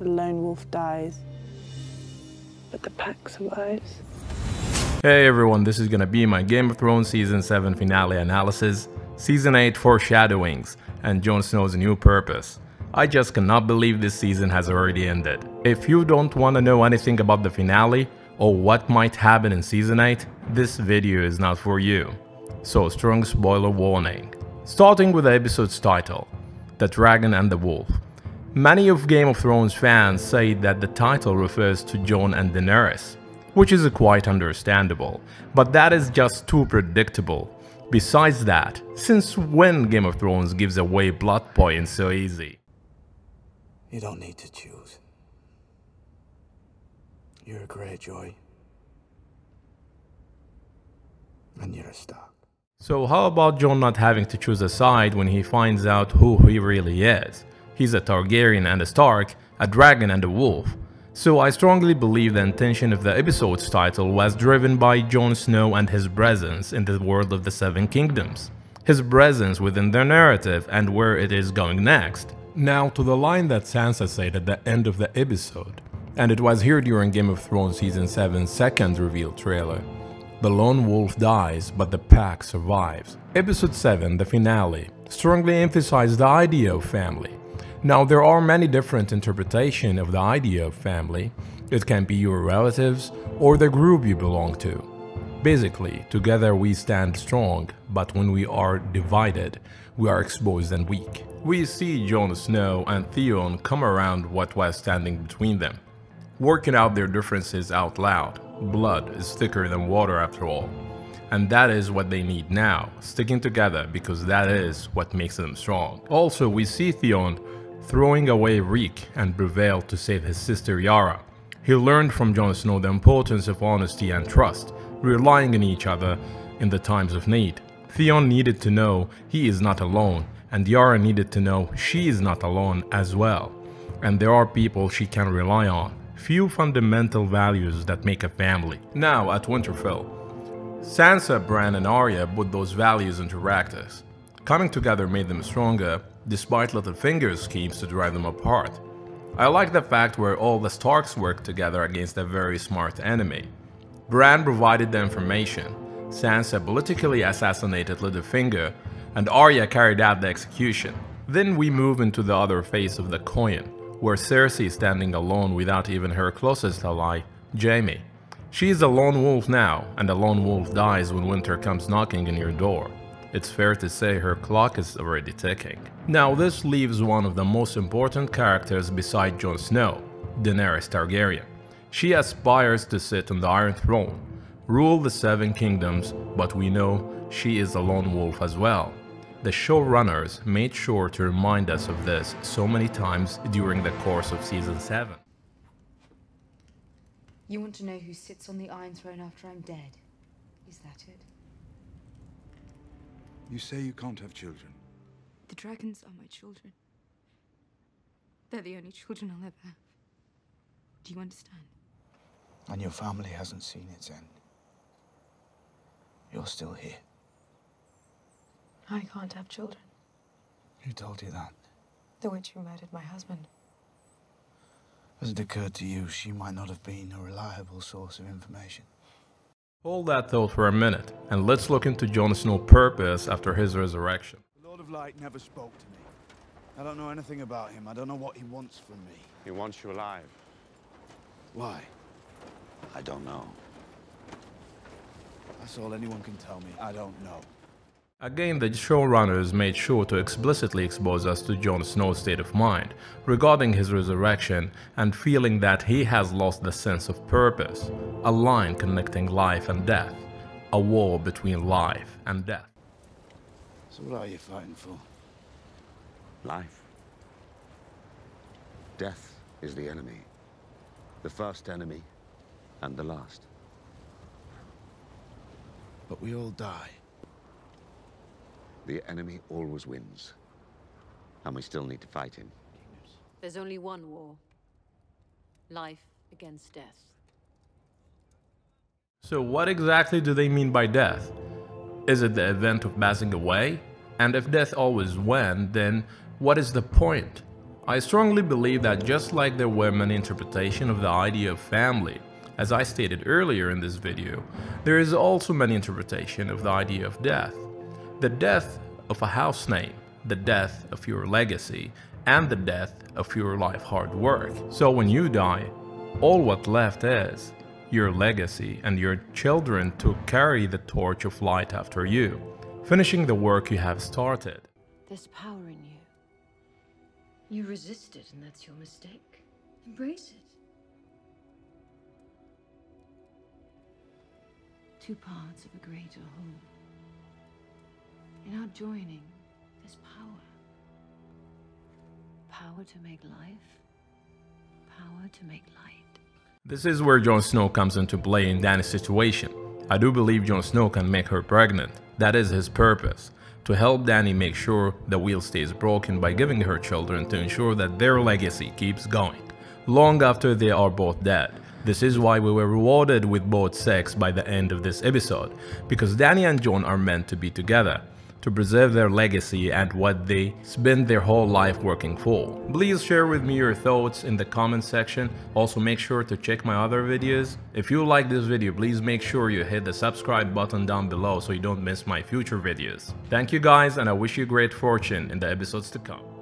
The lone wolf dies, but the pack survives. Hey everyone, this is gonna be my Game of Thrones Season 7 finale analysis, Season 8 foreshadowings, and Jon Snow's new purpose. I just cannot believe this season has already ended. If you don't want to know anything about the finale, or what might happen in Season 8, this video is not for you. So strong spoiler warning. Starting with the episode's title, The Dragon and the Wolf. Many of Game of Thrones fans say that the title refers to Jon and Daenerys, which is quite understandable, but that is just too predictable. Besides that, since when Game of Thrones gives away plot points so easy? You don't need to choose. You're a Greyjoy. And you're a Stark. So how about Jon not having to choose a side when he finds out who he really is? He's a Targaryen and a Stark, a dragon and a wolf. So I strongly believe the intention of the episode's title was driven by Jon Snow and his presence in the world of the Seven Kingdoms. His presence within their narrative and where it is going next. Now to the line that Sansa said at the end of the episode, and it was here during Game of Thrones Season 7's second reveal trailer. The lone wolf dies, but the pack survives. Episode 7, the finale, strongly emphasized the idea of family. Now, there are many different interpretations of the idea of family. It can be your relatives or the group you belong to. Basically, together we stand strong, but when we are divided, we are exposed and weak. We see Jon Snow and Theon come around what was standing between them, working out their differences out loud. Blood is thicker than water after all. And that is what they need now, sticking together, because that is what makes them strong. Also, we see Theon throwing away Reek and prevail to save his sister Yara. He learned from Jon Snow the importance of honesty and trust, relying on each other in the times of need. Theon needed to know he is not alone, and Yara needed to know she is not alone as well. And there are people she can rely on. Few fundamental values that make a family. Now at Winterfell, Sansa, Bran and Arya put those values into practice. Coming together made them stronger, despite Littlefinger's schemes to drive them apart. I like the fact where all the Starks worked together against a very smart enemy. Bran provided the information, Sansa politically assassinated Littlefinger, and Arya carried out the execution. Then we move into the other face of the coin, where Cersei is standing alone without even her closest ally, Jaime. She is a lone wolf now, and a lone wolf dies when winter comes knocking on your door. It's fair to say her clock is already ticking. Now this leaves one of the most important characters beside Jon Snow, Daenerys Targaryen. She aspires to sit on the Iron Throne, rule the Seven Kingdoms, but we know she is a lone wolf as well. The showrunners made sure to remind us of this so many times during the course of Season 7. You want to know who sits on the Iron Throne after I'm dead? Is that it? You say you can't have children. The dragons are my children. They're the only children I'll ever have. Do you understand? And your family hasn't seen its end. You're still here. I can't have children. Who told you that? The witch who murdered my husband. Has it occurred to you she might not have been a reliable source of information? Hold that thought for a minute, and let's look into Jon Snow's purpose after his resurrection. The Lord of Light never spoke to me. I don't know anything about him. I don't know what he wants from me. He wants you alive. Why? I don't know. That's all anyone can tell me. I don't know. Again, the showrunners made sure to explicitly expose us to Jon Snow's state of mind regarding his resurrection and feeling that he has lost the sense of purpose, a line connecting life and death, a war between life and death. So what are you fighting for? Life. Death is the enemy. The first enemy and the last. But we all die. The enemy always wins. And we still need to fight him. There's only one war. Life against death. So what exactly do they mean by death? Is it the event of passing away? And if death always wins, then what is the point? I strongly believe that just like there were many interpretations of the idea of family, as I stated earlier in this video, there is also many interpretations of the idea of death. The death of a house name, the death of your legacy, and the death of your life hard work. So when you die, all what left is your legacy and your children to carry the torch of light after you, finishing the work you have started. There's power in you. You resist it, and that's your mistake. Embrace it. Two parts of a greater whole. In our joining, there's power. Power to make life. Power to make light. This is where Jon Snow comes into play in Dany's situation. I do believe Jon Snow can make her pregnant. That is his purpose. To help Dany make sure the wheel stays broken by giving her children to ensure that their legacy keeps going, long after they are both dead. This is why we were rewarded with both sex by the end of this episode, because Dany and Jon are meant to be together, to preserve their legacy and what they spend their whole life working for. Please share with me your thoughts in the comment section. Also make sure to check my other videos. If you like this video, please make sure you hit the subscribe button down below so you don't miss my future videos. Thank you guys, and I wish you great fortune in the episodes to come.